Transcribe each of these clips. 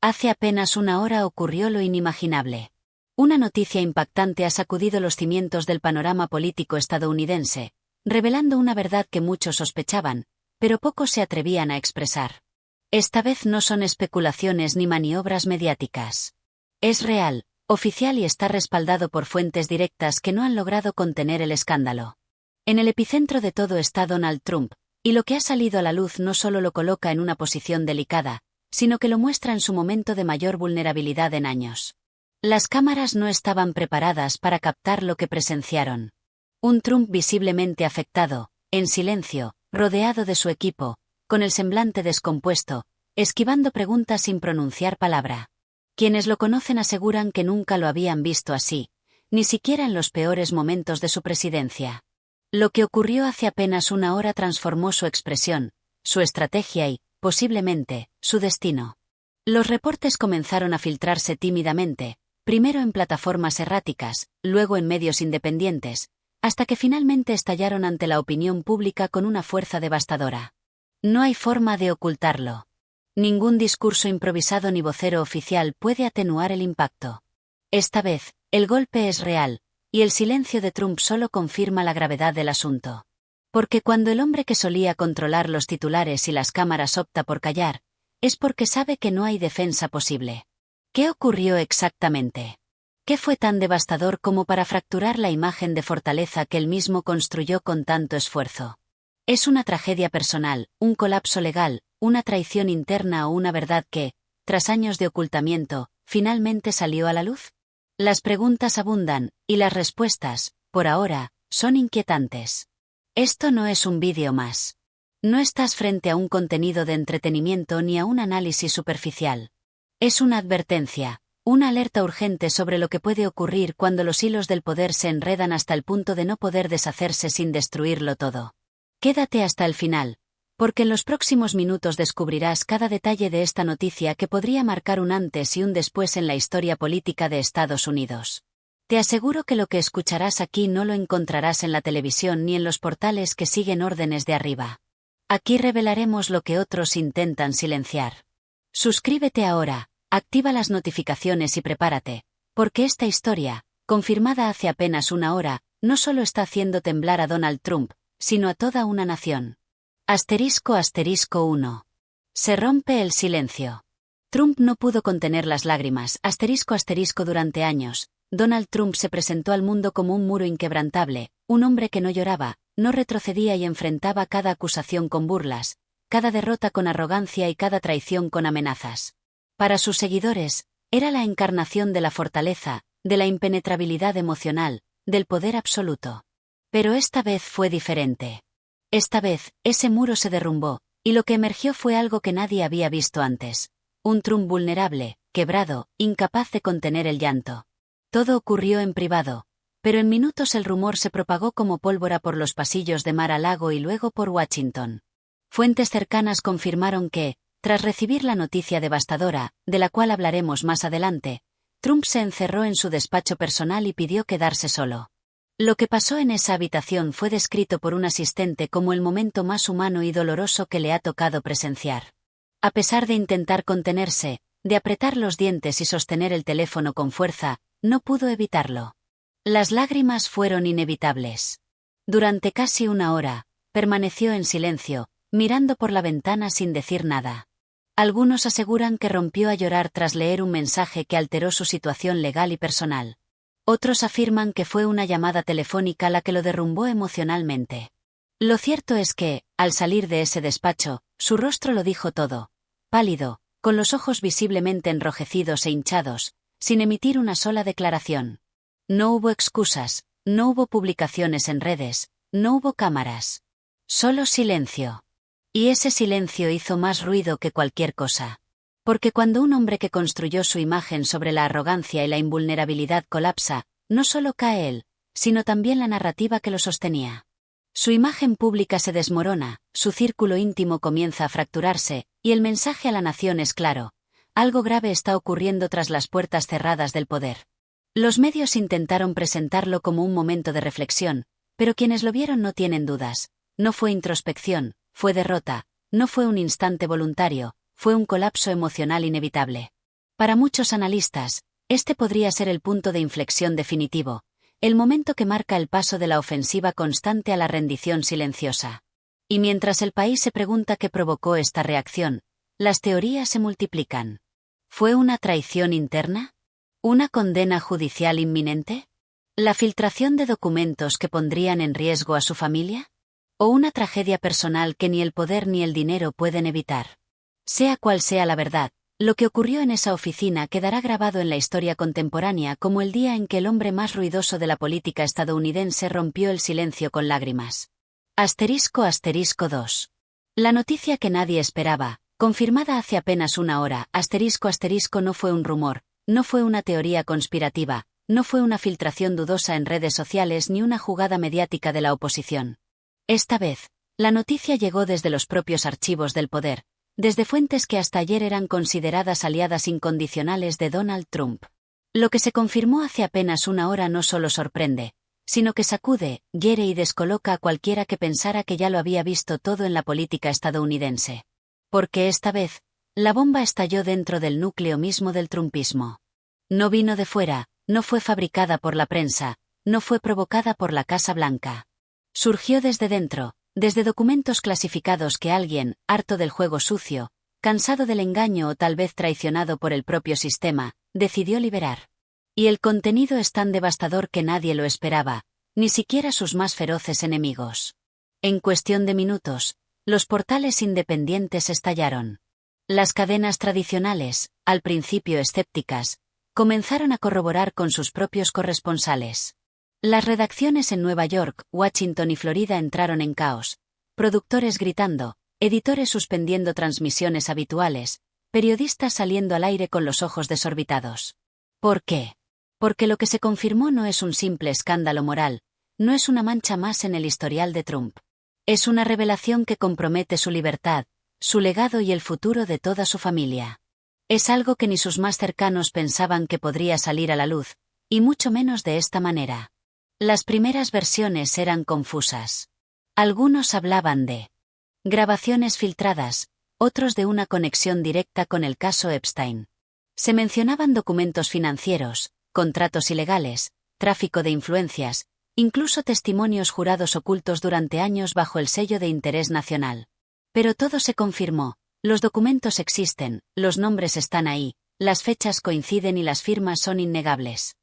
Hace apenas una hora ocurrió lo inimaginable. Una noticia impactante ha sacudido los cimientos del panorama político estadounidense, revelando una verdad que muchos sospechaban, pero pocos se atrevían a expresar. Esta vez no son especulaciones ni maniobras mediáticas. Es real, oficial y está respaldado por fuentes directas que no han logrado contener el escándalo. En el epicentro de todo está Donald Trump, y lo que ha salido a la luz no solo lo coloca en una posición delicada, sino que lo muestra en su momento de mayor vulnerabilidad en años. Las cámaras no estaban preparadas para captar lo que presenciaron. Un Trump visiblemente afectado, en silencio, rodeado de su equipo, con el semblante descompuesto, esquivando preguntas sin pronunciar palabra. Quienes lo conocen aseguran que nunca lo habían visto así, ni siquiera en los peores momentos de su presidencia. Lo que ocurrió hace apenas una hora transformó su expresión, su estrategia y, posiblemente, su destino. Los reportes comenzaron a filtrarse tímidamente, primero en plataformas erráticas, luego en medios independientes, hasta que finalmente estallaron ante la opinión pública con una fuerza devastadora. No hay forma de ocultarlo. Ningún discurso improvisado ni vocero oficial puede atenuar el impacto. Esta vez, el golpe es real, y el silencio de Trump solo confirma la gravedad del asunto. Porque cuando el hombre que solía controlar los titulares y las cámaras opta por callar, es porque sabe que no hay defensa posible. ¿Qué ocurrió exactamente? ¿Qué fue tan devastador como para fracturar la imagen de fortaleza que él mismo construyó con tanto esfuerzo? ¿Es una tragedia personal, un colapso legal, una traición interna o una verdad que, tras años de ocultamiento, finalmente salió a la luz? Las preguntas abundan, y las respuestas, por ahora, son inquietantes. Esto no es un vídeo más. No estás frente a un contenido de entretenimiento ni a un análisis superficial. Es una advertencia, una alerta urgente sobre lo que puede ocurrir cuando los hilos del poder se enredan hasta el punto de no poder deshacerse sin destruirlo todo. Quédate hasta el final, porque en los próximos minutos descubrirás cada detalle de esta noticia que podría marcar un antes y un después en la historia política de Estados Unidos. Te aseguro que lo que escucharás aquí no lo encontrarás en la televisión ni en los portales que siguen órdenes de arriba. Aquí revelaremos lo que otros intentan silenciar. Suscríbete ahora, activa las notificaciones y prepárate, porque esta historia, confirmada hace apenas una hora, no solo está haciendo temblar a Donald Trump, sino a toda una nación. **1. Se rompe el silencio. Trump no pudo contener las lágrimas. Durante años, Donald Trump se presentó al mundo como un muro inquebrantable, un hombre que no lloraba, no retrocedía y enfrentaba cada acusación con burlas, cada derrota con arrogancia y cada traición con amenazas. Para sus seguidores, era la encarnación de la fortaleza, de la impenetrabilidad emocional, del poder absoluto. Pero esta vez fue diferente. Esta vez, ese muro se derrumbó, y lo que emergió fue algo que nadie había visto antes. Un Trump vulnerable, quebrado, incapaz de contener el llanto. Todo ocurrió en privado, pero en minutos el rumor se propagó como pólvora por los pasillos de Mar-a-Lago y luego por Washington. Fuentes cercanas confirmaron que, tras recibir la noticia devastadora, de la cual hablaremos más adelante, Trump se encerró en su despacho personal y pidió quedarse solo. Lo que pasó en esa habitación fue descrito por un asistente como el momento más humano y doloroso que le ha tocado presenciar. A pesar de intentar contenerse, de apretar los dientes y sostener el teléfono con fuerza, no pudo evitarlo. Las lágrimas fueron inevitables. Durante casi una hora, permaneció en silencio, mirando por la ventana sin decir nada. Algunos aseguran que rompió a llorar tras leer un mensaje que alteró su situación legal y personal. Otros afirman que fue una llamada telefónica la que lo derrumbó emocionalmente. Lo cierto es que, al salir de ese despacho, su rostro lo dijo todo. Pálido, con los ojos visiblemente enrojecidos e hinchados, sin emitir una sola declaración. No hubo excusas, no hubo publicaciones en redes, no hubo cámaras. Solo silencio. Y ese silencio hizo más ruido que cualquier cosa. Porque cuando un hombre que construyó su imagen sobre la arrogancia y la invulnerabilidad colapsa, no solo cae él, sino también la narrativa que lo sostenía. Su imagen pública se desmorona, su círculo íntimo comienza a fracturarse, y el mensaje a la nación es claro: algo grave está ocurriendo tras las puertas cerradas del poder. Los medios intentaron presentarlo como un momento de reflexión, pero quienes lo vieron no tienen dudas. No fue introspección, fue derrota, no fue un instante voluntario, fue un colapso emocional inevitable. Para muchos analistas, este podría ser el punto de inflexión definitivo, el momento que marca el paso de la ofensiva constante a la rendición silenciosa. Y mientras el país se pregunta qué provocó esta reacción, las teorías se multiplican. ¿Fue una traición interna? ¿Una condena judicial inminente? ¿La filtración de documentos que pondrían en riesgo a su familia? ¿O una tragedia personal que ni el poder ni el dinero pueden evitar? Sea cual sea la verdad, lo que ocurrió en esa oficina quedará grabado en la historia contemporánea como el día en que el hombre más ruidoso de la política estadounidense rompió el silencio con lágrimas. ***2. La noticia que nadie esperaba, confirmada hace apenas una hora, ***, no fue un rumor, no fue una teoría conspirativa, no fue una filtración dudosa en redes sociales ni una jugada mediática de la oposición. Esta vez, la noticia llegó desde los propios archivos del poder, desde fuentes que hasta ayer eran consideradas aliadas incondicionales de Donald Trump. Lo que se confirmó hace apenas una hora no solo sorprende, sino que sacude, hiere y descoloca a cualquiera que pensara que ya lo había visto todo en la política estadounidense. Porque esta vez, la bomba estalló dentro del núcleo mismo del trumpismo. No vino de fuera, no fue fabricada por la prensa, no fue provocada por la Casa Blanca. Surgió desde dentro, desde documentos clasificados que alguien, harto del juego sucio, cansado del engaño o tal vez traicionado por el propio sistema, decidió liberar. Y el contenido es tan devastador que nadie lo esperaba, ni siquiera sus más feroces enemigos. En cuestión de minutos, los portales independientes estallaron. Las cadenas tradicionales, al principio escépticas, comenzaron a corroborar con sus propios corresponsales. Las redacciones en Nueva York, Washington y Florida entraron en caos, productores gritando, editores suspendiendo transmisiones habituales, periodistas saliendo al aire con los ojos desorbitados. ¿Por qué? Porque lo que se confirmó no es un simple escándalo moral, no es una mancha más en el historial de Trump. Es una revelación que compromete su libertad, su legado y el futuro de toda su familia. Es algo que ni sus más cercanos pensaban que podría salir a la luz, y mucho menos de esta manera. Las primeras versiones eran confusas. Algunos hablaban de grabaciones filtradas, otros de una conexión directa con el caso Epstein. Se mencionaban documentos financieros, contratos ilegales, tráfico de influencias, incluso testimonios jurados ocultos durante años bajo el sello de interés nacional. Pero todo se confirmó, los documentos existen, los nombres están ahí, las fechas coinciden y las firmas son innegables.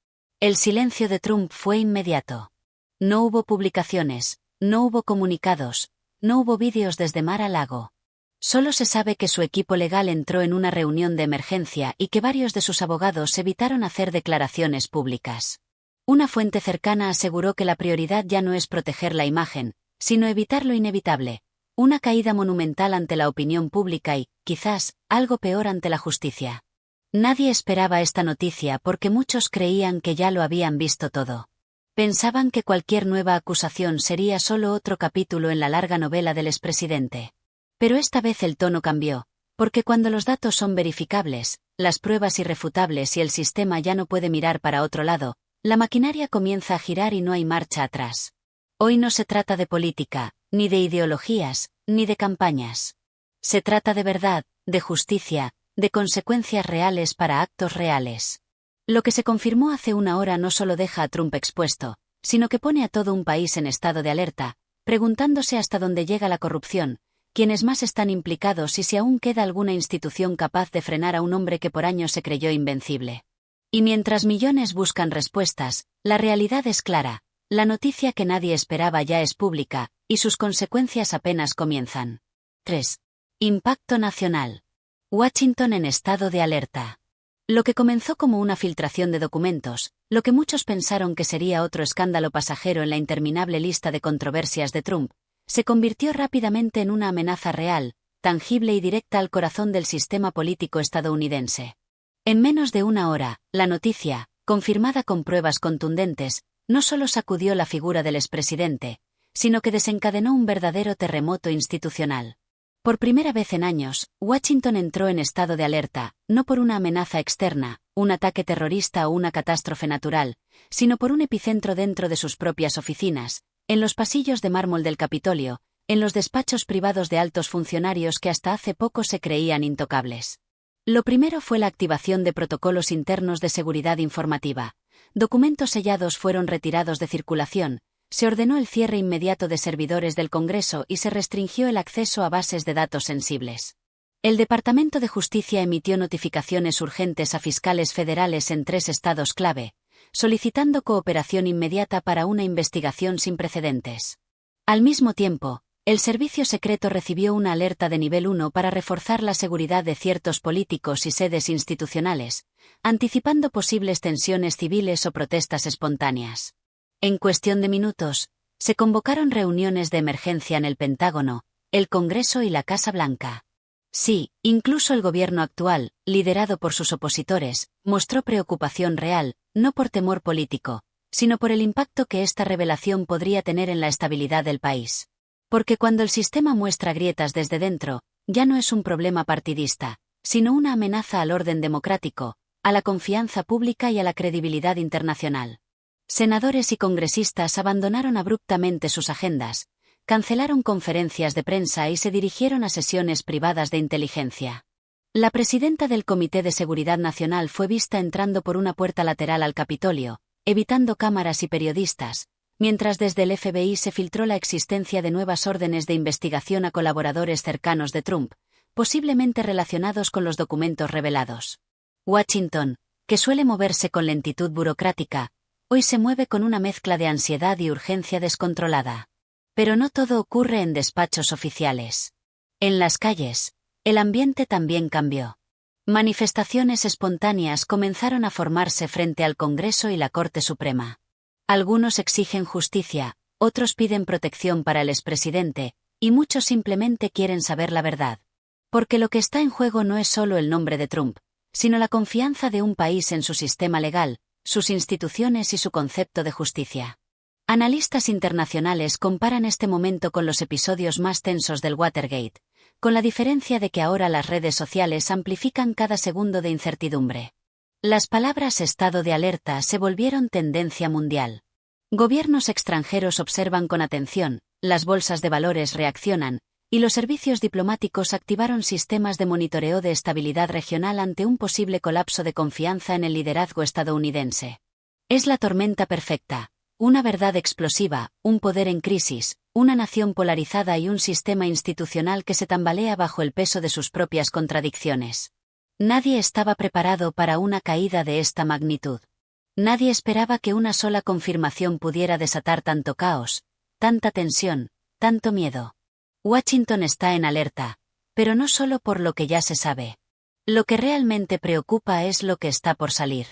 El silencio de Trump fue inmediato. No hubo publicaciones, no hubo comunicados, no hubo vídeos desde Mar-a-Lago. Solo se sabe que su equipo legal entró en una reunión de emergencia y que varios de sus abogados evitaron hacer declaraciones públicas. Una fuente cercana aseguró que la prioridad ya no es proteger la imagen, sino evitar lo inevitable, una caída monumental ante la opinión pública y, quizás, algo peor ante la justicia. Nadie esperaba esta noticia porque muchos creían que ya lo habían visto todo. Pensaban que cualquier nueva acusación sería solo otro capítulo en la larga novela del expresidente. Pero esta vez el tono cambió, porque cuando los datos son verificables, las pruebas irrefutables y el sistema ya no puede mirar para otro lado, la maquinaria comienza a girar y no hay marcha atrás. Hoy no se trata de política, ni de ideologías, ni de campañas. Se trata de verdad, de justicia, de consecuencias reales para actos reales. Lo que se confirmó hace una hora no solo deja a Trump expuesto, sino que pone a todo un país en estado de alerta, preguntándose hasta dónde llega la corrupción, quiénes más están implicados y si aún queda alguna institución capaz de frenar a un hombre que por años se creyó invencible. Y mientras millones buscan respuestas, la realidad es clara, la noticia que nadie esperaba ya es pública, y sus consecuencias apenas comienzan. 3. Impacto nacional. Washington en estado de alerta. Lo que comenzó como una filtración de documentos, lo que muchos pensaron que sería otro escándalo pasajero en la interminable lista de controversias de Trump, se convirtió rápidamente en una amenaza real, tangible y directa al corazón del sistema político estadounidense. En menos de una hora, la noticia, confirmada con pruebas contundentes, no solo sacudió la figura del expresidente, sino que desencadenó un verdadero terremoto institucional. Por primera vez en años, Washington entró en estado de alerta, no por una amenaza externa, un ataque terrorista o una catástrofe natural, sino por un epicentro dentro de sus propias oficinas, en los pasillos de mármol del Capitolio, en los despachos privados de altos funcionarios que hasta hace poco se creían intocables. Lo primero fue la activación de protocolos internos de seguridad informativa. Documentos sellados fueron retirados de circulación, se ordenó el cierre inmediato de servidores del Congreso y se restringió el acceso a bases de datos sensibles. El Departamento de Justicia emitió notificaciones urgentes a fiscales federales en 3 estados clave, solicitando cooperación inmediata para una investigación sin precedentes. Al mismo tiempo, el Servicio Secreto recibió una alerta de nivel 1 para reforzar la seguridad de ciertos políticos y sedes institucionales, anticipando posibles tensiones civiles o protestas espontáneas. En cuestión de minutos, se convocaron reuniones de emergencia en el Pentágono, el Congreso y la Casa Blanca. Sí, incluso el gobierno actual, liderado por sus opositores, mostró preocupación real, no por temor político, sino por el impacto que esta revelación podría tener en la estabilidad del país. Porque cuando el sistema muestra grietas desde dentro, ya no es un problema partidista, sino una amenaza al orden democrático, a la confianza pública y a la credibilidad internacional. Senadores y congresistas abandonaron abruptamente sus agendas, cancelaron conferencias de prensa y se dirigieron a sesiones privadas de inteligencia. La presidenta del Comité de Seguridad Nacional fue vista entrando por una puerta lateral al Capitolio, evitando cámaras y periodistas, mientras desde el FBI se filtró la existencia de nuevas órdenes de investigación a colaboradores cercanos de Trump, posiblemente relacionados con los documentos revelados. Washington, que suele moverse con lentitud burocrática, hoy se mueve con una mezcla de ansiedad y urgencia descontrolada. Pero no todo ocurre en despachos oficiales. En las calles, el ambiente también cambió. Manifestaciones espontáneas comenzaron a formarse frente al Congreso y la Corte Suprema. Algunos exigen justicia, otros piden protección para el expresidente, y muchos simplemente quieren saber la verdad. Porque lo que está en juego no es solo el nombre de Trump, sino la confianza de un país en su sistema legal, sus instituciones y su concepto de justicia. Analistas internacionales comparan este momento con los episodios más tensos del Watergate, con la diferencia de que ahora las redes sociales amplifican cada segundo de incertidumbre. Las palabras estado de alerta se volvieron tendencia mundial. Gobiernos extranjeros observan con atención, las bolsas de valores reaccionan, y los servicios diplomáticos activaron sistemas de monitoreo de estabilidad regional ante un posible colapso de confianza en el liderazgo estadounidense. Es la tormenta perfecta, una verdad explosiva, un poder en crisis, una nación polarizada y un sistema institucional que se tambalea bajo el peso de sus propias contradicciones. Nadie estaba preparado para una caída de esta magnitud. Nadie esperaba que una sola confirmación pudiera desatar tanto caos, tanta tensión, tanto miedo. Washington está en alerta, pero no solo por lo que ya se sabe. Lo que realmente preocupa es lo que está por salir.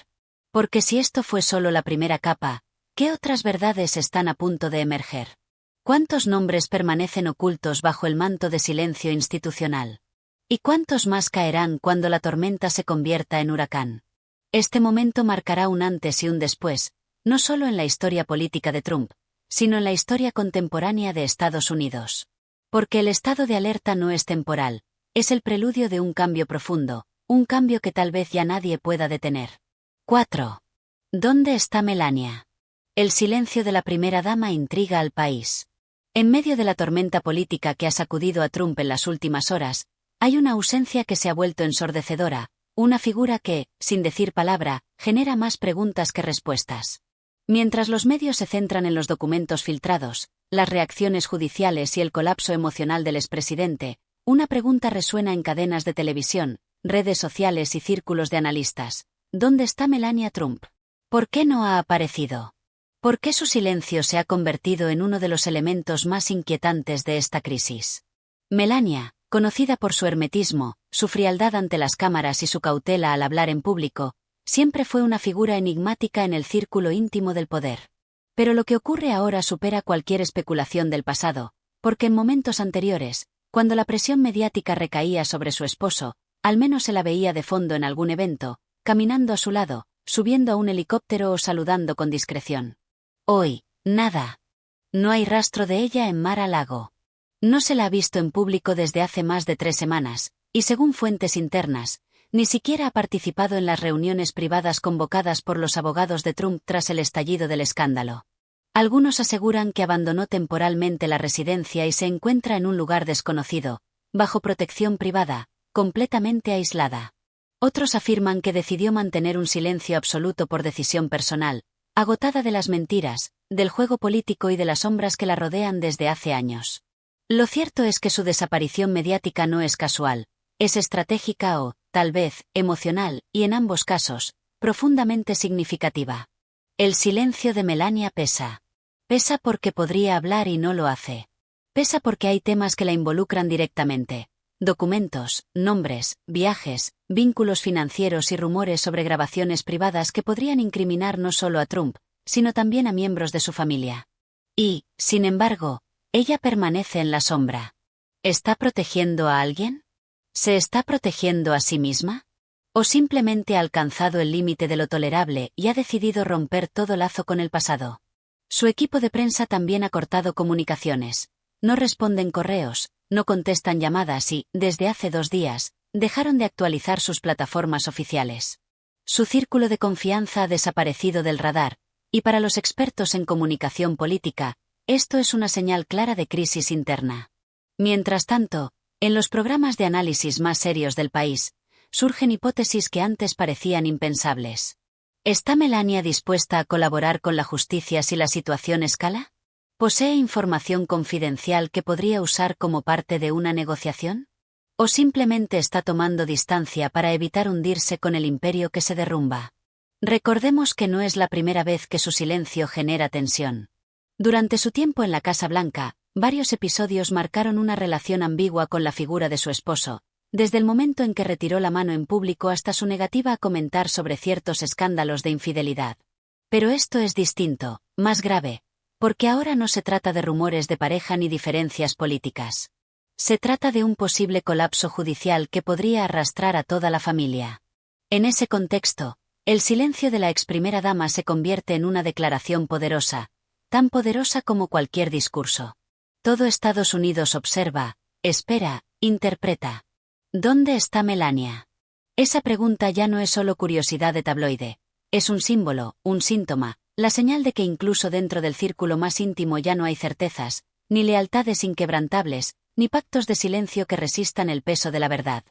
Porque si esto fue solo la primera capa, ¿qué otras verdades están a punto de emerger? ¿Cuántos nombres permanecen ocultos bajo el manto de silencio institucional? ¿Y cuántos más caerán cuando la tormenta se convierta en huracán? Este momento marcará un antes y un después, no solo en la historia política de Trump, sino en la historia contemporánea de Estados Unidos. Porque el estado de alerta no es temporal, es el preludio de un cambio profundo, un cambio que tal vez ya nadie pueda detener. 4. ¿Dónde está Melania? El silencio de la primera dama intriga al país. En medio de la tormenta política que ha sacudido a Trump en las últimas horas, hay una ausencia que se ha vuelto ensordecedora, una figura que, sin decir palabra, genera más preguntas que respuestas. Mientras los medios se centran en los documentos filtrados, las reacciones judiciales y el colapso emocional del expresidente, una pregunta resuena en cadenas de televisión, redes sociales y círculos de analistas. ¿Dónde está Melania Trump? ¿Por qué no ha aparecido? ¿Por qué su silencio se ha convertido en uno de los elementos más inquietantes de esta crisis? Melania, conocida por su hermetismo, su frialdad ante las cámaras y su cautela al hablar en público, siempre fue una figura enigmática en el círculo íntimo del poder. Pero lo que ocurre ahora supera cualquier especulación del pasado, porque en momentos anteriores, cuando la presión mediática recaía sobre su esposo, al menos se la veía de fondo en algún evento, caminando a su lado, subiendo a un helicóptero o saludando con discreción. Hoy, nada. No hay rastro de ella en Mar-a-Lago. No se la ha visto en público desde hace más de 3 semanas, y según fuentes internas, ni siquiera ha participado en las reuniones privadas convocadas por los abogados de Trump tras el estallido del escándalo. Algunos aseguran que abandonó temporalmente la residencia y se encuentra en un lugar desconocido, bajo protección privada, completamente aislada. Otros afirman que decidió mantener un silencio absoluto por decisión personal, agotada de las mentiras, del juego político y de las sombras que la rodean desde hace años. Lo cierto es que su desaparición mediática no es casual, es estratégica o, tal vez, emocional, y en ambos casos, profundamente significativa. El silencio de Melania pesa. Pesa porque podría hablar y no lo hace. Pesa porque hay temas que la involucran directamente. Documentos, nombres, viajes, vínculos financieros y rumores sobre grabaciones privadas que podrían incriminar no solo a Trump, sino también a miembros de su familia. Y, sin embargo, ella permanece en la sombra. ¿Está protegiendo a alguien? ¿Se está protegiendo a sí misma? ¿O simplemente ha alcanzado el límite de lo tolerable y ha decidido romper todo lazo con el pasado? Su equipo de prensa también ha cortado comunicaciones. No responden correos, no contestan llamadas y, desde hace 2 días, dejaron de actualizar sus plataformas oficiales. Su círculo de confianza ha desaparecido del radar, y para los expertos en comunicación política, esto es una señal clara de crisis interna. Mientras tanto, en los programas de análisis más serios del país, surgen hipótesis que antes parecían impensables. ¿Está Melania dispuesta a colaborar con la justicia si la situación escala? ¿Posee información confidencial que podría usar como parte de una negociación? ¿O simplemente está tomando distancia para evitar hundirse con el imperio que se derrumba? Recordemos que no es la primera vez que su silencio genera tensión. Durante su tiempo en la Casa Blanca, varios episodios marcaron una relación ambigua con la figura de su esposo, desde el momento en que retiró la mano en público hasta su negativa a comentar sobre ciertos escándalos de infidelidad. Pero esto es distinto, más grave, porque ahora no se trata de rumores de pareja ni diferencias políticas. Se trata de un posible colapso judicial que podría arrastrar a toda la familia. En ese contexto, el silencio de la ex primera dama se convierte en una declaración poderosa, tan poderosa como cualquier discurso. Todo Estados Unidos observa, espera, interpreta. ¿Dónde está Melania? Esa pregunta ya no es solo curiosidad de tabloide. Es un símbolo, un síntoma, la señal de que incluso dentro del círculo más íntimo ya no hay certezas, ni lealtades inquebrantables, ni pactos de silencio que resistan el peso de la verdad.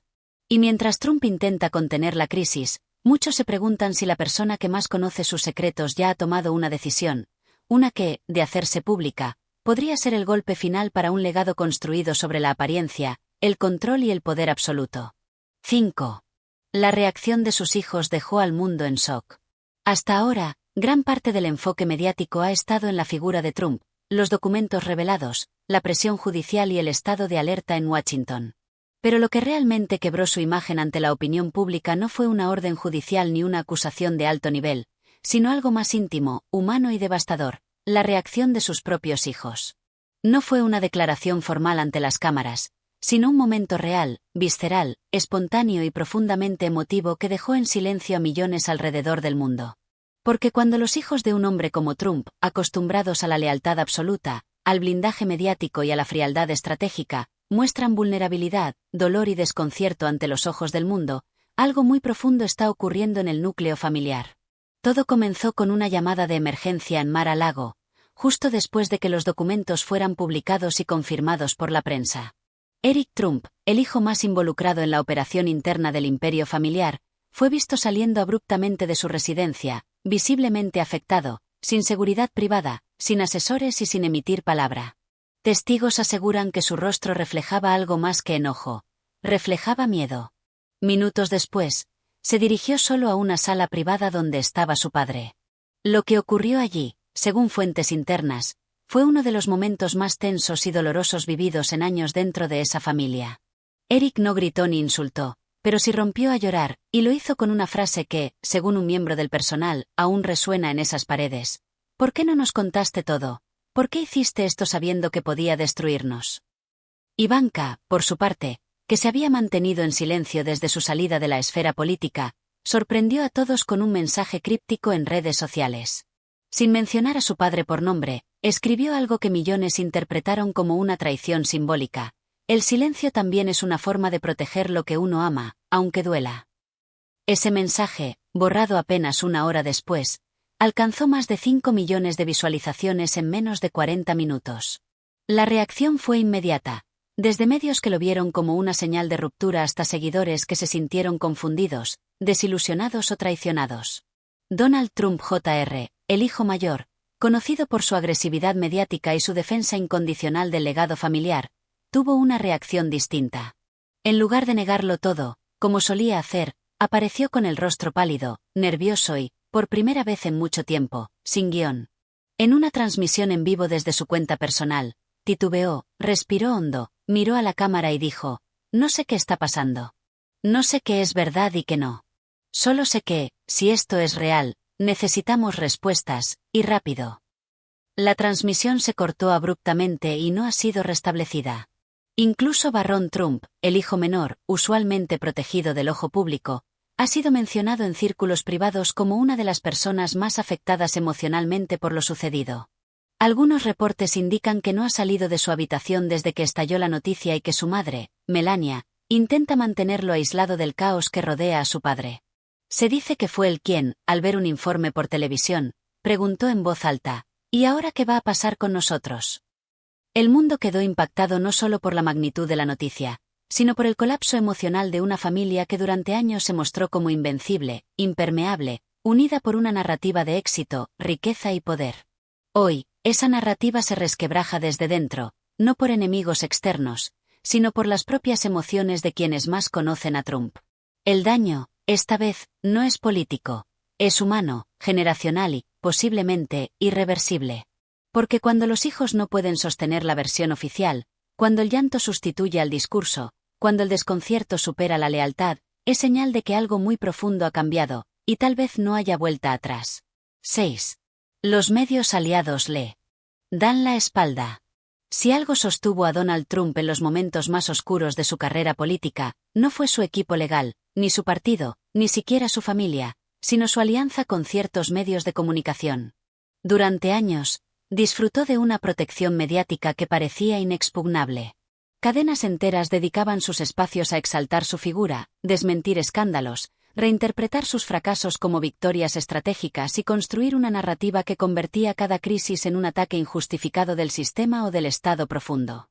Y mientras Trump intenta contener la crisis, muchos se preguntan si la persona que más conoce sus secretos ya ha tomado una decisión, una que, de hacerse pública, podría ser el golpe final para un legado construido sobre la apariencia, el control y el poder absoluto. 5. La reacción de sus hijos dejó al mundo en shock. Hasta ahora, gran parte del enfoque mediático ha estado en la figura de Trump, los documentos revelados, la presión judicial y el estado de alerta en Washington. Pero lo que realmente quebró su imagen ante la opinión pública no fue una orden judicial ni una acusación de alto nivel, sino algo más íntimo, humano y devastador, la reacción de sus propios hijos. No fue una declaración formal ante las cámaras, sino un momento real, visceral, espontáneo y profundamente emotivo que dejó en silencio a millones alrededor del mundo. Porque cuando los hijos de un hombre como Trump, acostumbrados a la lealtad absoluta, al blindaje mediático y a la frialdad estratégica, muestran vulnerabilidad, dolor y desconcierto ante los ojos del mundo, algo muy profundo está ocurriendo en el núcleo familiar. Todo comenzó con una llamada de emergencia en Mar-a-Lago, justo después de que los documentos fueran publicados y confirmados por la prensa. Eric Trump, el hijo más involucrado en la operación interna del imperio familiar, fue visto saliendo abruptamente de su residencia, visiblemente afectado, sin seguridad privada, sin asesores y sin emitir palabra. Testigos aseguran que su rostro reflejaba algo más que enojo, reflejaba miedo. Minutos después, se dirigió solo a una sala privada donde estaba su padre. Lo que ocurrió allí, según fuentes internas, fue uno de los momentos más tensos y dolorosos vividos en años dentro de esa familia. Eric no gritó ni insultó, pero sí rompió a llorar, y lo hizo con una frase que, según un miembro del personal, aún resuena en esas paredes. ¿Por qué no nos contaste todo? ¿Por qué hiciste esto sabiendo que podía destruirnos? Ivanka, por su parte, que se había mantenido en silencio desde su salida de la esfera política, sorprendió a todos con un mensaje críptico en redes sociales. Sin mencionar a su padre por nombre, escribió algo que millones interpretaron como una traición simbólica. El silencio también es una forma de proteger lo que uno ama, aunque duela. Ese mensaje, borrado apenas una hora después, alcanzó más de 5 millones de visualizaciones en menos de 40 minutos. La reacción fue inmediata. Desde medios que lo vieron como una señal de ruptura hasta seguidores que se sintieron confundidos, desilusionados o traicionados. Donald Trump Jr., el hijo mayor, conocido por su agresividad mediática y su defensa incondicional del legado familiar, tuvo una reacción distinta. En lugar de negarlo todo, como solía hacer, apareció con el rostro pálido, nervioso y, por primera vez en mucho tiempo, sin guión. En una transmisión en vivo desde su cuenta personal, titubeó, respiró hondo, miró a la cámara y dijo: «No sé qué está pasando. No sé qué es verdad y qué no. Solo sé que, si esto es real, necesitamos respuestas, y rápido». La transmisión se cortó abruptamente y no ha sido restablecida. Incluso Barron Trump, el hijo menor, usualmente protegido del ojo público, ha sido mencionado en círculos privados como una de las personas más afectadas emocionalmente por lo sucedido. Algunos reportes indican que no ha salido de su habitación desde que estalló la noticia y que su madre, Melania, intenta mantenerlo aislado del caos que rodea a su padre. Se dice que fue él quien, al ver un informe por televisión, preguntó en voz alta: «¿Y ahora qué va a pasar con nosotros?». El mundo quedó impactado no solo por la magnitud de la noticia, sino por el colapso emocional de una familia que durante años se mostró como invencible, impermeable, unida por una narrativa de éxito, riqueza y poder. Hoy, esa narrativa se resquebraja desde dentro, no por enemigos externos, sino por las propias emociones de quienes más conocen a Trump. El daño, esta vez, no es político, es humano, generacional y, posiblemente, irreversible. Porque cuando los hijos no pueden sostener la versión oficial, cuando el llanto sustituye al discurso, cuando el desconcierto supera la lealtad, es señal de que algo muy profundo ha cambiado, y tal vez no haya vuelta atrás. 6. Los medios aliados le dan la espalda. Si algo sostuvo a Donald Trump en los momentos más oscuros de su carrera política, no fue su equipo legal, ni su partido, ni siquiera su familia, sino su alianza con ciertos medios de comunicación. Durante años, disfrutó de una protección mediática que parecía inexpugnable. Cadenas enteras dedicaban sus espacios a exaltar su figura, desmentir escándalos, reinterpretar sus fracasos como victorias estratégicas y construir una narrativa que convertía cada crisis en un ataque injustificado del sistema o del Estado profundo.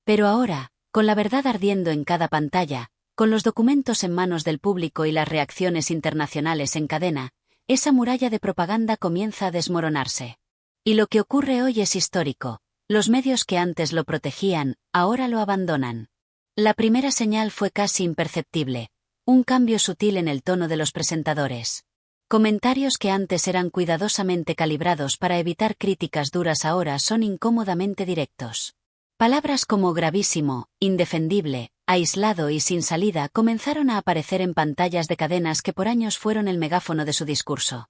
Pero ahora, con la verdad ardiendo en cada pantalla, con los documentos en manos del público y las reacciones internacionales en cadena, esa muralla de propaganda comienza a desmoronarse. Y lo que ocurre hoy es histórico. Los medios que antes lo protegían, ahora lo abandonan. La primera señal fue casi imperceptible. Un cambio sutil en el tono de los presentadores. Comentarios que antes eran cuidadosamente calibrados para evitar críticas duras ahora son incómodamente directos. Palabras como gravísimo, indefendible, aislado y sin salida comenzaron a aparecer en pantallas de cadenas que por años fueron el megáfono de su discurso.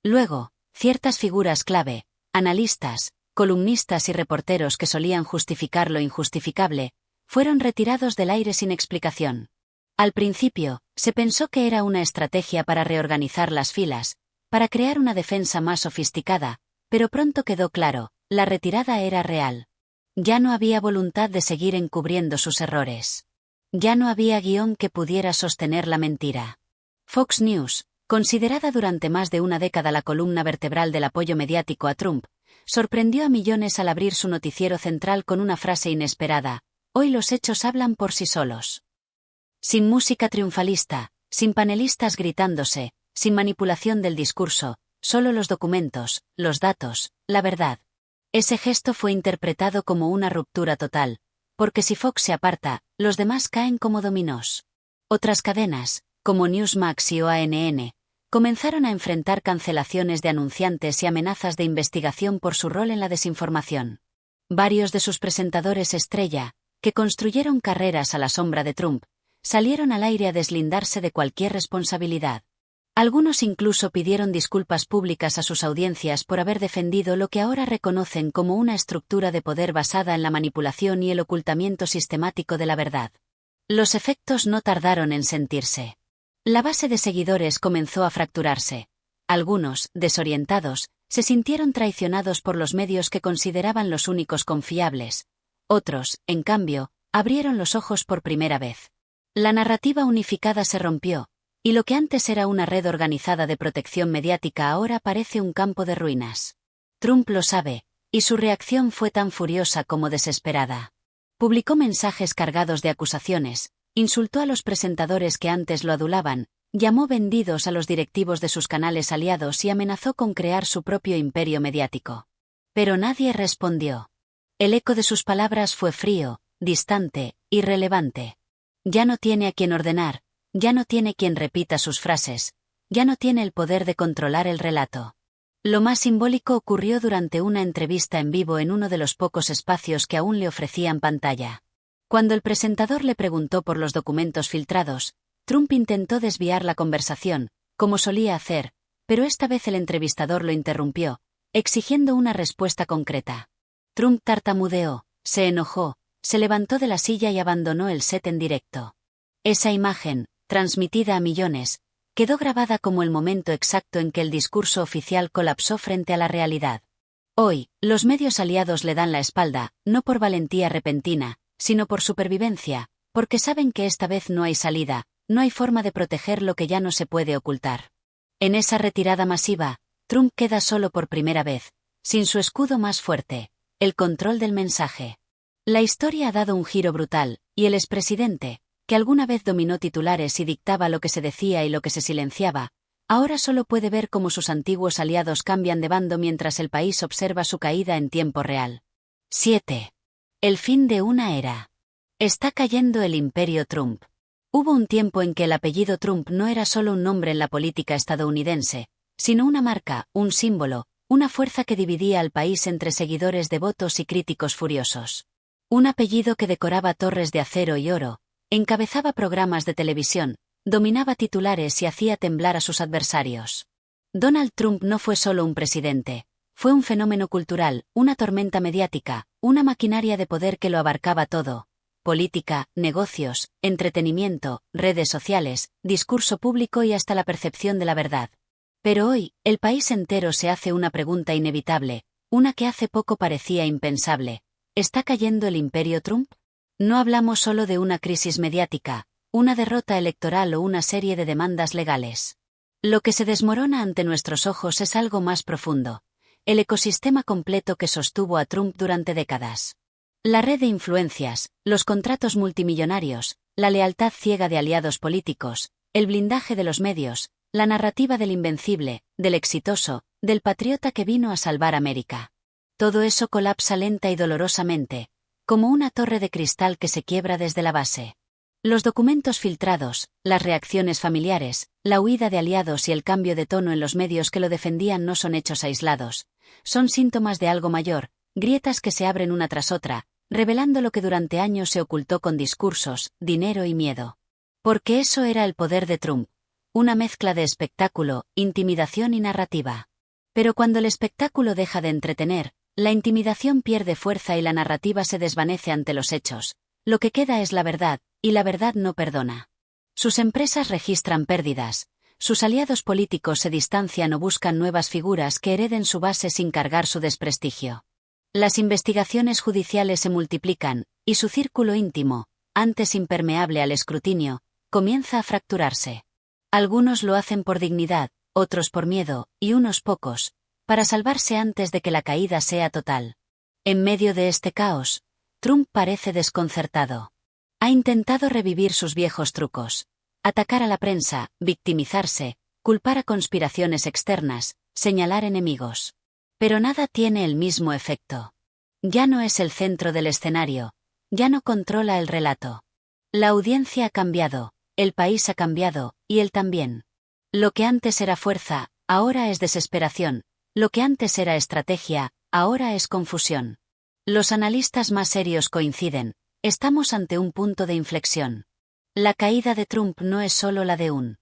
Luego, ciertas figuras clave, analistas, columnistas y reporteros que solían justificar lo injustificable, fueron retirados del aire sin explicación. Al principio, se pensó que era una estrategia para reorganizar las filas, para crear una defensa más sofisticada, pero pronto quedó claro, la retirada era real. Ya no había voluntad de seguir encubriendo sus errores. Ya no había guión que pudiera sostener la mentira. Fox News, considerada durante más de una década la columna vertebral del apoyo mediático a Trump, sorprendió a millones al abrir su noticiero central con una frase inesperada: «Hoy los hechos hablan por sí solos». Sin música triunfalista, sin panelistas gritándose, sin manipulación del discurso, solo los documentos, los datos, la verdad. Ese gesto fue interpretado como una ruptura total, porque si Fox se aparta, los demás caen como dominós. Otras cadenas, como Newsmax y OANN, comenzaron a enfrentar cancelaciones de anunciantes y amenazas de investigación por su rol en la desinformación. Varios de sus presentadores estrella, que construyeron carreras a la sombra de Trump, salieron al aire a deslindarse de cualquier responsabilidad. Algunos incluso pidieron disculpas públicas a sus audiencias por haber defendido lo que ahora reconocen como una estructura de poder basada en la manipulación y el ocultamiento sistemático de la verdad. Los efectos no tardaron en sentirse. La base de seguidores comenzó a fracturarse. Algunos, desorientados, se sintieron traicionados por los medios que consideraban los únicos confiables. Otros, en cambio, abrieron los ojos por primera vez. La narrativa unificada se rompió, y lo que antes era una red organizada de protección mediática ahora parece un campo de ruinas. Trump lo sabe, y su reacción fue tan furiosa como desesperada. Publicó mensajes cargados de acusaciones, insultó a los presentadores que antes lo adulaban, llamó vendidos a los directivos de sus canales aliados y amenazó con crear su propio imperio mediático. Pero nadie respondió. El eco de sus palabras fue frío, distante, irrelevante. Ya no tiene a quien ordenar, ya no tiene quien repita sus frases, ya no tiene el poder de controlar el relato. Lo más simbólico ocurrió durante una entrevista en vivo en uno de los pocos espacios que aún le ofrecían pantalla. Cuando el presentador le preguntó por los documentos filtrados, Trump intentó desviar la conversación, como solía hacer, pero esta vez el entrevistador lo interrumpió, exigiendo una respuesta concreta. Trump tartamudeó, se enojó, se levantó de la silla y abandonó el set en directo. Esa imagen, transmitida a millones, quedó grabada como el momento exacto en que el discurso oficial colapsó frente a la realidad. Hoy, los medios aliados le dan la espalda, no por valentía repentina, sino por supervivencia, porque saben que esta vez no hay salida, no hay forma de proteger lo que ya no se puede ocultar. En esa retirada masiva, Trump queda solo por primera vez, sin su escudo más fuerte, el control del mensaje. La historia ha dado un giro brutal, y el expresidente, que alguna vez dominó titulares y dictaba lo que se decía y lo que se silenciaba, ahora solo puede ver cómo sus antiguos aliados cambian de bando mientras el país observa su caída en tiempo real. 7. El fin de una era. Está cayendo el imperio Trump. Hubo un tiempo en que el apellido Trump no era solo un nombre en la política estadounidense, sino una marca, un símbolo, una fuerza que dividía al país entre seguidores devotos y críticos furiosos. Un apellido que decoraba torres de acero y oro, encabezaba programas de televisión, dominaba titulares y hacía temblar a sus adversarios. Donald Trump no fue solo un presidente, fue un fenómeno cultural, una tormenta mediática, una maquinaria de poder que lo abarcaba todo: política, negocios, entretenimiento, redes sociales, discurso público y hasta la percepción de la verdad. Pero hoy, el país entero se hace una pregunta inevitable, una que hace poco parecía impensable: ¿está cayendo el imperio Trump? No hablamos solo de una crisis mediática, una derrota electoral o una serie de demandas legales. Lo que se desmorona ante nuestros ojos es algo más profundo: el ecosistema completo que sostuvo a Trump durante décadas. La red de influencias, los contratos multimillonarios, la lealtad ciega de aliados políticos, el blindaje de los medios, la narrativa del invencible, del exitoso, del patriota que vino a salvar América. Todo eso colapsa lenta y dolorosamente, como una torre de cristal que se quiebra desde la base. Los documentos filtrados, las reacciones familiares, la huida de aliados y el cambio de tono en los medios que lo defendían no son hechos aislados, son síntomas de algo mayor, grietas que se abren una tras otra, revelando lo que durante años se ocultó con discursos, dinero y miedo. Porque eso era el poder de Trump, una mezcla de espectáculo, intimidación y narrativa. Pero cuando el espectáculo deja de entretener, la intimidación pierde fuerza y la narrativa se desvanece ante los hechos. Lo que queda es la verdad, y la verdad no perdona. Sus empresas registran pérdidas, sus aliados políticos se distancian o buscan nuevas figuras que hereden su base sin cargar su desprestigio. Las investigaciones judiciales se multiplican, y su círculo íntimo, antes impermeable al escrutinio, comienza a fracturarse. Algunos lo hacen por dignidad, otros por miedo, y unos pocos, para salvarse antes de que la caída sea total. En medio de este caos, Trump parece desconcertado. Ha intentado revivir sus viejos trucos: atacar a la prensa, victimizarse, culpar a conspiraciones externas, señalar enemigos. Pero nada tiene el mismo efecto. Ya no es el centro del escenario, ya no controla el relato. La audiencia ha cambiado, el país ha cambiado, y él también. Lo que antes era fuerza, ahora es desesperación. Lo que antes era estrategia, ahora es confusión. Los analistas más serios coinciden: estamos ante un punto de inflexión. La caída de Trump no es solo la de un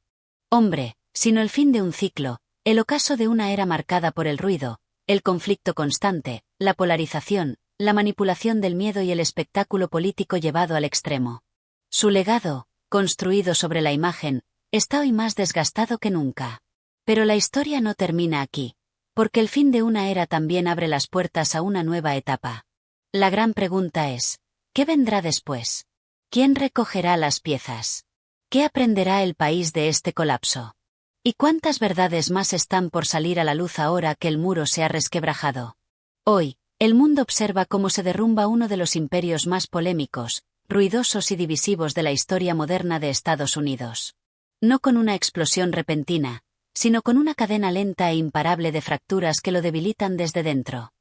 hombre, sino el fin de un ciclo, el ocaso de una era marcada por el ruido, el conflicto constante, la polarización, la manipulación del miedo y el espectáculo político llevado al extremo. Su legado, construido sobre la imagen, está hoy más desgastado que nunca. Pero la historia no termina aquí, porque el fin de una era también abre las puertas a una nueva etapa. La gran pregunta es: ¿qué vendrá después? ¿Quién recogerá las piezas? ¿Qué aprenderá el país de este colapso? ¿Y cuántas verdades más están por salir a la luz ahora que el muro se ha resquebrajado? Hoy, El mundo observa cómo se derrumba uno de los imperios más polémicos, ruidosos y divisivos de la historia moderna de Estados Unidos. No con una explosión repentina, sino con una cadena lenta e imparable de fracturas que lo debilitan desde dentro.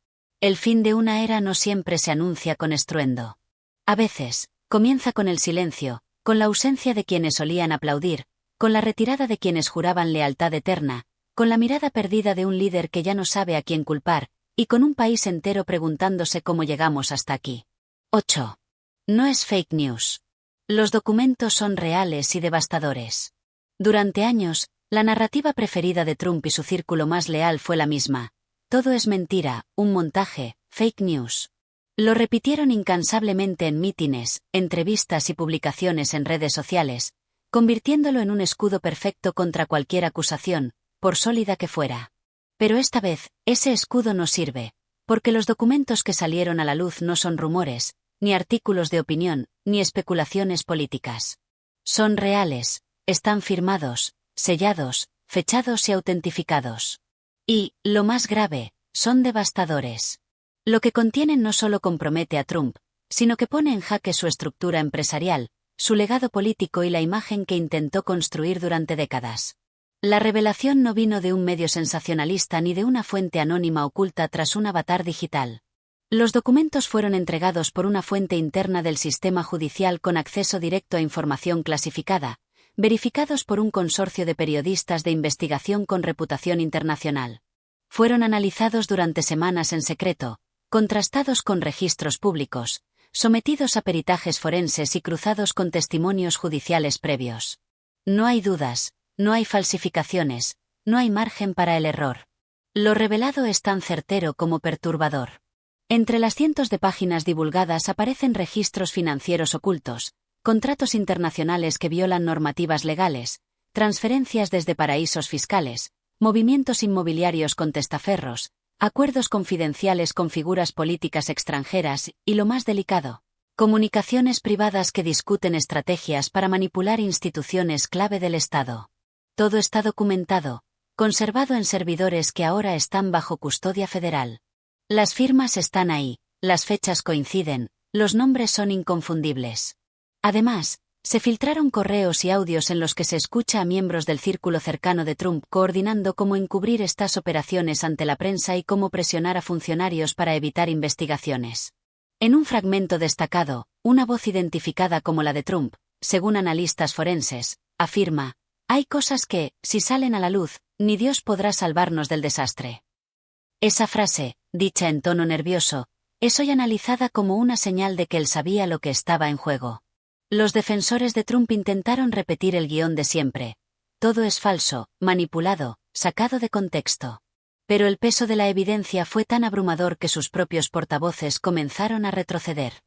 El fin de una era no siempre se anuncia con estruendo. A veces, comienza con el silencio, con la ausencia de quienes solían aplaudir, con la retirada de quienes juraban lealtad eterna, con la mirada perdida de un líder que ya no sabe a quién culpar, y con un país entero preguntándose cómo llegamos hasta aquí. 8. No es fake news. Los documentos son reales y devastadores. Durante años, la narrativa preferida de Trump y su círculo más leal fue la misma. Todo es mentira, un montaje, fake news. Lo repitieron incansablemente en mítines, entrevistas y publicaciones en redes sociales, convirtiéndolo en un escudo perfecto contra cualquier acusación, por sólida que fuera. Pero esta vez, ese escudo no sirve, porque los documentos que salieron a la luz no son rumores, ni artículos de opinión, ni especulaciones políticas. Son reales, están firmados, sellados, fechados y autentificados. Y, lo más grave, son devastadores. Lo que contienen no solo compromete a Trump, sino que pone en jaque su estructura empresarial, su legado político y la imagen que intentó construir durante décadas. La revelación no vino de un medio sensacionalista ni de una fuente anónima oculta tras un avatar digital. Los documentos fueron entregados por una fuente interna del sistema judicial con acceso directo a información clasificada, verificados por un consorcio de periodistas de investigación con reputación internacional. Fueron analizados durante semanas en secreto, contrastados con registros públicos, sometidos a peritajes forenses y cruzados con testimonios judiciales previos. No hay dudas, no hay falsificaciones, no hay margen para el error. Lo revelado es tan certero como perturbador. Entre las cientos de páginas divulgadas aparecen registros financieros ocultos, contratos internacionales que violan normativas legales, transferencias desde paraísos fiscales, movimientos inmobiliarios con testaferros, acuerdos confidenciales con figuras políticas extranjeras y, lo más delicado, comunicaciones privadas que discuten estrategias para manipular instituciones clave del Estado. Todo está documentado, conservado en servidores que ahora están bajo custodia federal. Las firmas están ahí, las fechas coinciden, los nombres son inconfundibles. Además, se filtraron correos y audios en los que se escucha a miembros del círculo cercano de Trump coordinando cómo encubrir estas operaciones ante la prensa y cómo presionar a funcionarios para evitar investigaciones. En un fragmento destacado, una voz identificada como la de Trump, según analistas forenses, afirma: «Hay cosas que, si salen a la luz, ni Dios podrá salvarnos del desastre». Esa frase, dicha en tono nervioso, es hoy analizada como una señal de que él sabía lo que estaba en juego. Los defensores de Trump intentaron repetir el guión de siempre. Todo es falso, manipulado, sacado de contexto. Pero el peso de la evidencia fue tan abrumador que sus propios portavoces comenzaron a retroceder.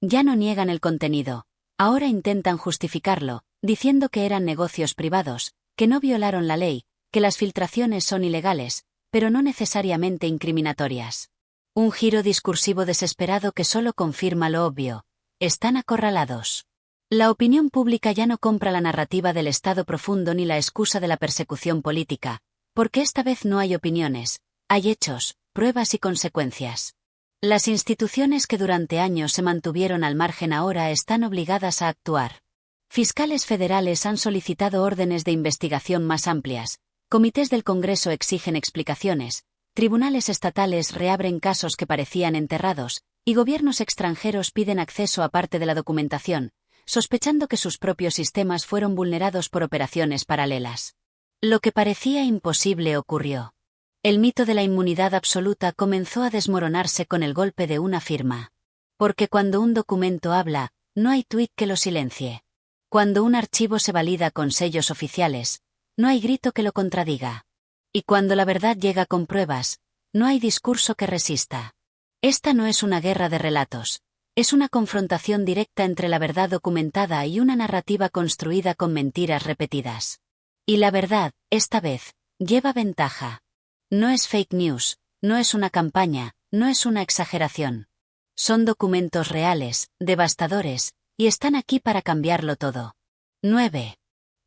Ya no niegan el contenido. Ahora intentan justificarlo, diciendo que eran negocios privados, que no violaron la ley, que las filtraciones son ilegales, pero no necesariamente incriminatorias. Un giro discursivo desesperado que solo confirma lo obvio. Están acorralados. La opinión pública ya no compra la narrativa del Estado profundo ni la excusa de la persecución política, porque esta vez no hay opiniones, hay hechos, pruebas y consecuencias. Las instituciones que durante años se mantuvieron al margen ahora están obligadas a actuar. Fiscales federales han solicitado órdenes de investigación más amplias, comités del Congreso exigen explicaciones, tribunales estatales reabren casos que parecían enterrados, y gobiernos extranjeros piden acceso a parte de la documentación, sospechando que sus propios sistemas fueron vulnerados por operaciones paralelas. Lo que parecía imposible ocurrió. El mito de la inmunidad absoluta comenzó a desmoronarse con el golpe de una firma. Porque cuando un documento habla, no hay tuit que lo silencie. Cuando un archivo se valida con sellos oficiales, no hay grito que lo contradiga. Y cuando la verdad llega con pruebas, no hay discurso que resista. Esta no es una guerra de relatos. Es una confrontación directa entre la verdad documentada y una narrativa construida con mentiras repetidas. Y la verdad, esta vez, lleva ventaja. No es fake news, no es una campaña, no es una exageración. Son documentos reales, devastadores, y están aquí para cambiarlo todo. 9.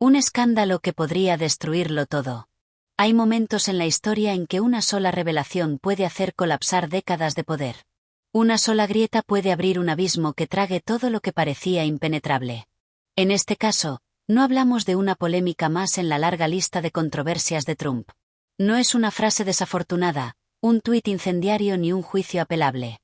Un escándalo que podría destruirlo todo. Hay momentos en la historia en que una sola revelación puede hacer colapsar décadas de poder. Una sola grieta puede abrir un abismo que trague todo lo que parecía impenetrable. En este caso, no hablamos de una polémica más en la larga lista de controversias de Trump. No es una frase desafortunada, un tuit incendiario ni un juicio apelable.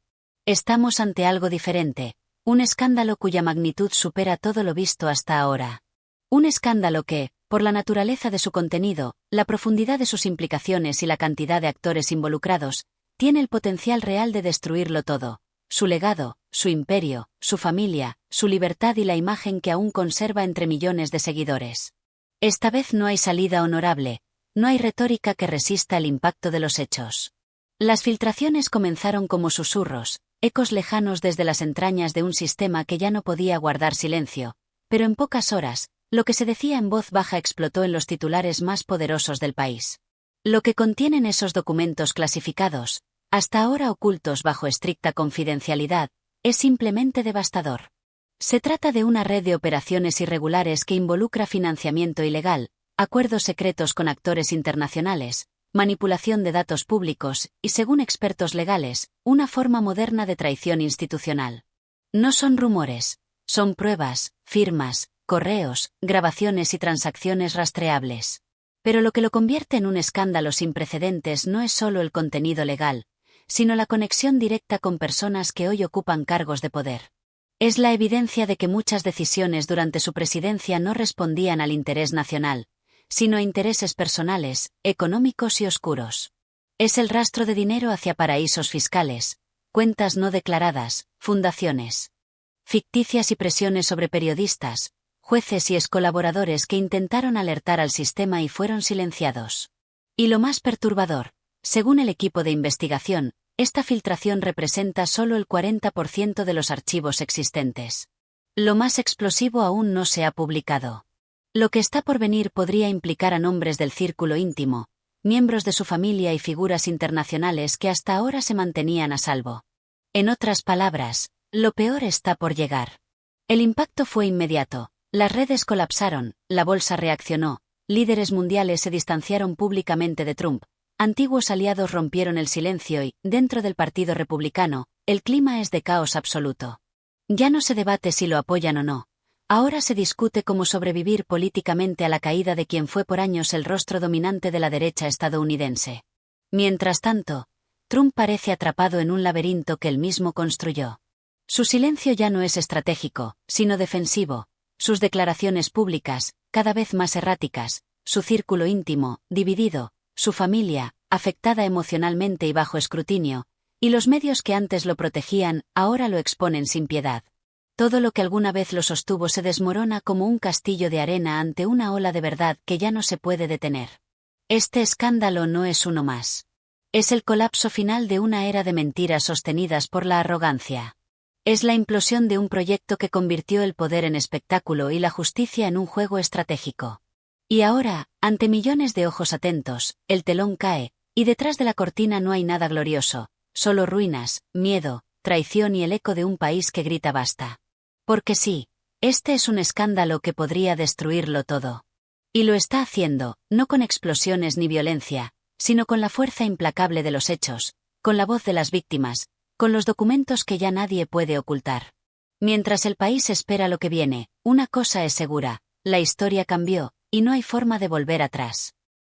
Estamos ante algo diferente, un escándalo cuya magnitud supera todo lo visto hasta ahora. Un escándalo que, por la naturaleza de su contenido, la profundidad de sus implicaciones y la cantidad de actores involucrados, tiene el potencial real de destruirlo todo: su legado, su imperio, su familia, su libertad y la imagen que aún conserva entre millones de seguidores. Esta vez no hay salida honorable, no hay retórica que resista el impacto de los hechos. Las filtraciones comenzaron como susurros, ecos lejanos desde las entrañas de un sistema que ya no podía guardar silencio, pero en pocas horas, lo que se decía en voz baja explotó en los titulares más poderosos del país. Lo que contienen esos documentos clasificados, hasta ahora ocultos bajo estricta confidencialidad, es simplemente devastador. Se trata de una red de operaciones irregulares que involucra financiamiento ilegal, acuerdos secretos con actores internacionales, manipulación de datos públicos y, según expertos legales, una forma moderna de traición institucional. No son rumores, son pruebas, firmas, correos, grabaciones y transacciones rastreables. Pero lo que lo convierte en un escándalo sin precedentes no es solo el contenido legal, sino la conexión directa con personas que hoy ocupan cargos de poder. Es la evidencia de que muchas decisiones durante su presidencia no respondían al interés nacional, sino a intereses personales, económicos y oscuros. Es el rastro de dinero hacia paraísos fiscales, cuentas no declaradas, fundaciones ficticias y presiones sobre periodistas, jueces y excolaboradores que intentaron alertar al sistema y fueron silenciados. Y lo más perturbador, según el equipo de investigación, esta filtración representa solo el 40% de los archivos existentes. Lo más explosivo aún no se ha publicado. Lo que está por venir podría implicar a nombres del círculo íntimo, miembros de su familia y figuras internacionales que hasta ahora se mantenían a salvo. En otras palabras, lo peor está por llegar. El impacto fue inmediato. Las redes colapsaron, la bolsa reaccionó, líderes mundiales se distanciaron públicamente de Trump, antiguos aliados rompieron el silencio y, dentro del Partido Republicano, el clima es de caos absoluto. Ya no se debate si lo apoyan o no. Ahora se discute cómo sobrevivir políticamente a la caída de quien fue por años el rostro dominante de la derecha estadounidense. Mientras tanto, Trump parece atrapado en un laberinto que él mismo construyó. Su silencio ya no es estratégico, sino defensivo. Sus declaraciones públicas, cada vez más erráticas, su círculo íntimo, dividido, su familia, afectada emocionalmente y bajo escrutinio, y los medios que antes lo protegían, ahora lo exponen sin piedad. Todo lo que alguna vez lo sostuvo se desmorona como un castillo de arena ante una ola de verdad que ya no se puede detener. Este escándalo no es uno más. Es el colapso final de una era de mentiras sostenidas por la arrogancia. Es la implosión de un proyecto que convirtió el poder en espectáculo y la justicia en un juego estratégico. Y ahora, ante millones de ojos atentos, el telón cae, y detrás de la cortina no hay nada glorioso, solo ruinas, miedo, traición y el eco de un país que grita basta. Porque sí, este es un escándalo que podría destruirlo todo. Y lo está haciendo, no con explosiones ni violencia, sino con la fuerza implacable de los hechos, con la voz de las víctimas, con los documentos que ya nadie puede ocultar. Mientras el país espera lo que viene, una cosa es segura: la historia cambió, y no hay forma de volver atrás.